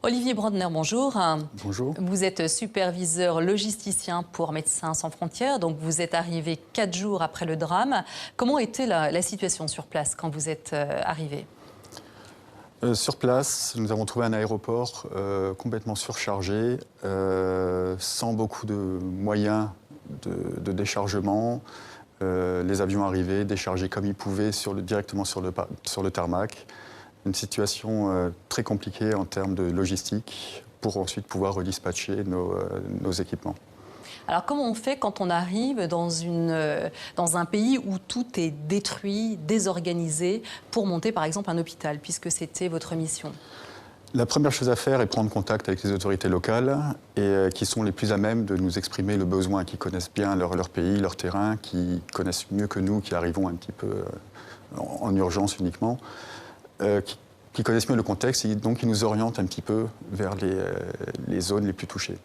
Olivier Brandner, bonjour. Bonjour. Vous êtes superviseur logisticien pour Médecins sans frontières, donc vous êtes arrivé 4 jours après le drame. Comment était la situation sur place quand vous êtes arrivé ? Sur place, nous avons trouvé un aéroport complètement surchargé, sans beaucoup de moyens de déchargement. Les avions arrivaient, déchargés comme ils pouvaient directement sur le tarmac. Une situation très compliquée en termes de logistique pour ensuite pouvoir redispatcher nos équipements. Alors comment on fait quand on arrive dans un pays où tout est détruit, désorganisé, pour monter par exemple un hôpital, puisque c'était votre mission ? La première chose à faire est prendre contact avec les autorités locales et qui sont les plus à même de nous exprimer le besoin, qui connaissent bien leur pays, leur terrain, qui connaissent mieux que nous, qui arrivons un petit peu en urgence uniquement, qui connaissent mieux le contexte et donc qui nous orientent un petit peu vers les zones les plus touchées.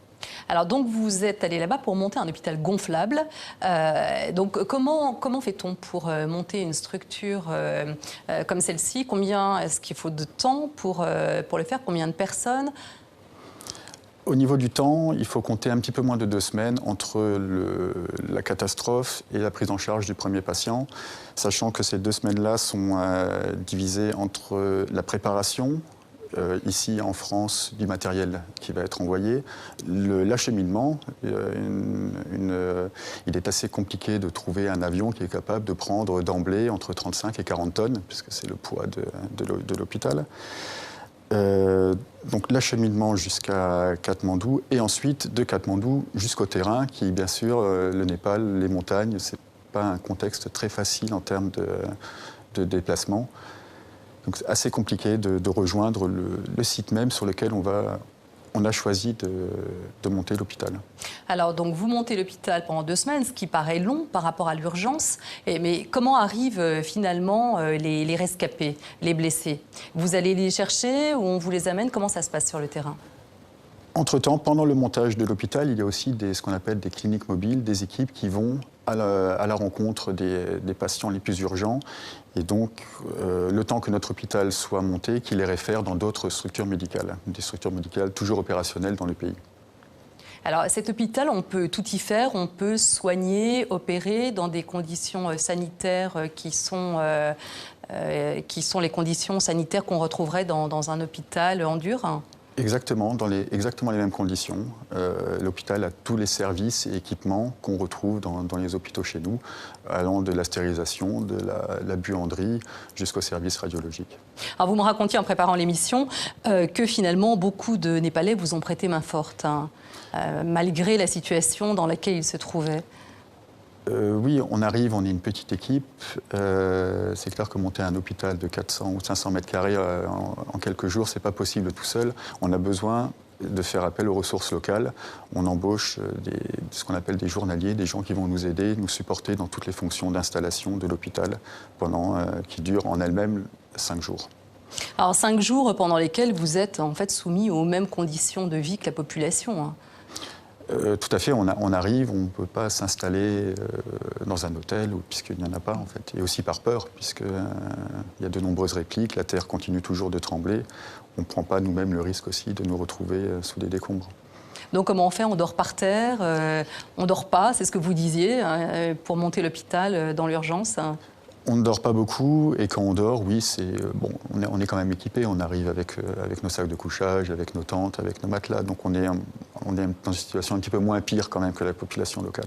Alors donc vous êtes allé là-bas pour monter un hôpital gonflable. Donc comment fait-on pour monter une structure comme celle-ci ? Combien est-ce qu'il faut de temps pour le faire ? Combien de personnes ? Au niveau du temps, il faut compter un petit peu moins de 2 semaines entre la catastrophe et la prise en charge du premier patient, sachant que ces 2 semaines-là sont divisées entre la préparation, ici en France, du matériel qui va être envoyé, l'acheminement. Il est assez compliqué de trouver un avion qui est capable de prendre d'emblée entre 35 et 40 tonnes, puisque c'est le poids de l'hôpital. Donc l'acheminement jusqu'à Katmandou et ensuite de Katmandou jusqu'au terrain qui, bien sûr, le Népal, les montagnes, c'est pas un contexte très facile en termes de déplacement. Donc c'est assez compliqué de rejoindre le site même sur lequel on a choisi de monter l'hôpital. Alors, donc, vous montez l'hôpital pendant 2 semaines, ce qui paraît long par rapport à l'urgence. Mais comment arrivent finalement les rescapés, les blessés ? Vous allez les chercher ou on vous les amène ? Comment ça se passe sur le terrain ? Entre-temps, pendant le montage de l'hôpital, il y a aussi ce qu'on appelle des cliniques mobiles, des équipes qui vont à la rencontre des patients les plus urgents. Et donc, le temps que notre hôpital soit monté, qui les réfère dans d'autres structures médicales, des structures médicales toujours opérationnelles dans le pays. Alors, cet hôpital, on peut tout y faire, on peut soigner, opérer dans des conditions sanitaires qui sont les conditions sanitaires qu'on retrouverait dans un hôpital en dur ? Exactement, dans exactement les mêmes conditions. L'hôpital a tous les services et équipements qu'on retrouve dans les hôpitaux chez nous, allant de la stérilisation, de la buanderie, jusqu'au service radiologique. Alors vous me racontiez en préparant l'émission que finalement beaucoup de Népalais vous ont prêté main forte, malgré la situation dans laquelle ils se trouvaient. Oui, on arrive, on est une petite équipe. C'est clair que monter un hôpital de 400 ou 500 mètres carrés en quelques jours, c'est pas possible tout seul. On a besoin de faire appel aux ressources locales. On embauche ce qu'on appelle des journaliers, des gens qui vont nous aider, nous supporter dans toutes les fonctions d'installation de l'hôpital qui durent en elles-mêmes 5 jours. Alors 5 jours pendant lesquels vous êtes en fait soumis aux mêmes conditions de vie que la population. Tout à fait, on arrive, on ne peut pas s'installer dans un hôtel, puisqu'il n'y en a pas en fait, et aussi par peur, puisqu'il y a de nombreuses répliques, la terre continue toujours de trembler, on ne prend pas nous-mêmes le risque aussi de nous retrouver sous des décombres. Donc comment on fait ? On dort par terre, on ne dort pas, c'est ce que vous disiez, pour monter l'hôpital dans l'urgence ? On ne dort pas beaucoup, et quand on dort, oui, on est quand même équipé. On arrive avec nos sacs de couchage, avec nos tentes, avec nos matelas. Donc on est dans une situation un petit peu moins pire quand même que la population locale.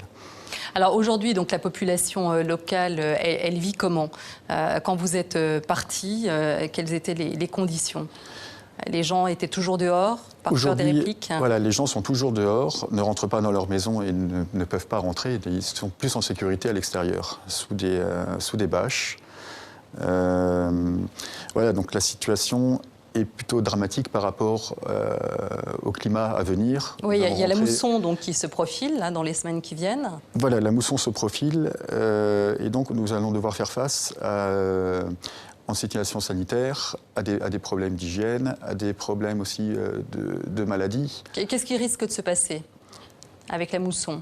Alors aujourd'hui, donc la population locale, elle vit comment ? Quand vous êtes parti, quelles étaient les conditions ? Les gens étaient toujours dehors, par peur des répliques ? Voilà, les gens sont toujours dehors, ne rentrent pas dans leur maison et ne peuvent pas rentrer. Ils sont plus en sécurité à l'extérieur, sous des bâches. Voilà, donc la situation est plutôt dramatique par rapport au climat à venir. Oui, il y a la mousson donc, qui se profile là, dans les semaines qui viennent. Voilà, la mousson se profile et donc nous allons devoir faire face en situation sanitaire, à des problèmes d'hygiène, à des problèmes aussi de maladies. Qu'est-ce qui risque de se passer avec la mousson ?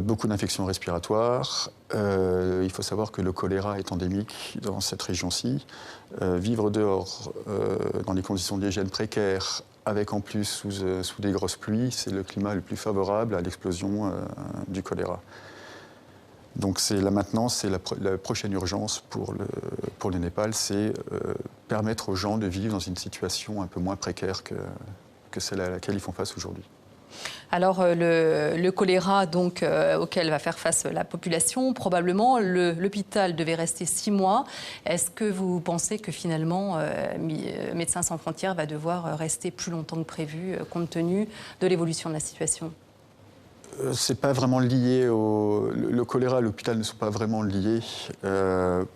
Beaucoup d'infections respiratoires. Il faut savoir que le choléra est endémique dans cette région-ci. Vivre dehors, dans des conditions d'hygiène précaires, avec en plus sous des grosses pluies, c'est le climat le plus favorable à l'explosion du choléra. Donc là maintenant, c'est la prochaine urgence pour le Népal, c'est permettre aux gens de vivre dans une situation un peu moins précaire que celle à laquelle ils font face aujourd'hui. Alors le choléra donc, auquel va faire face la population, probablement l'hôpital devait rester 6 mois. Est-ce que vous pensez que finalement Médecins sans frontières va devoir rester plus longtemps que prévu compte tenu de l'évolution de la situation ? C'est pas vraiment lié le choléra et l'hôpital ne sont pas vraiment liés.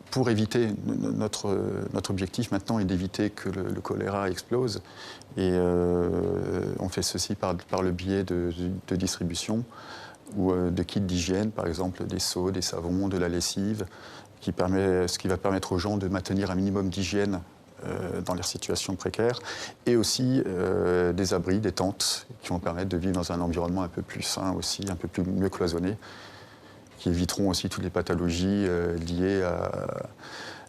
Pour éviter, notre objectif maintenant est d'éviter que le choléra explose. Et on fait ceci par le biais de distribution ou de kits d'hygiène, par exemple des seaux, des savons, de la lessive, ce qui va permettre aux gens de maintenir un minimum d'hygiène dans leurs situations précaires, et aussi des abris, des tentes qui vont permettre de vivre dans un environnement un peu plus sain aussi, un peu mieux cloisonné, qui éviteront aussi toutes les pathologies liées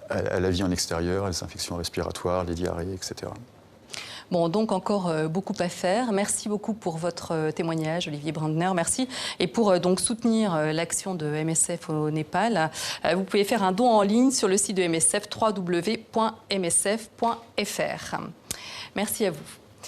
à la vie en extérieur, les infections respiratoires, les diarrhées, etc. Bon, donc encore beaucoup à faire. Merci beaucoup pour votre témoignage, Olivier Brandner. Merci. Et pour donc soutenir l'action de MSF au Népal, vous pouvez faire un don en ligne sur le site de MSF, www.msf.fr. Merci à vous.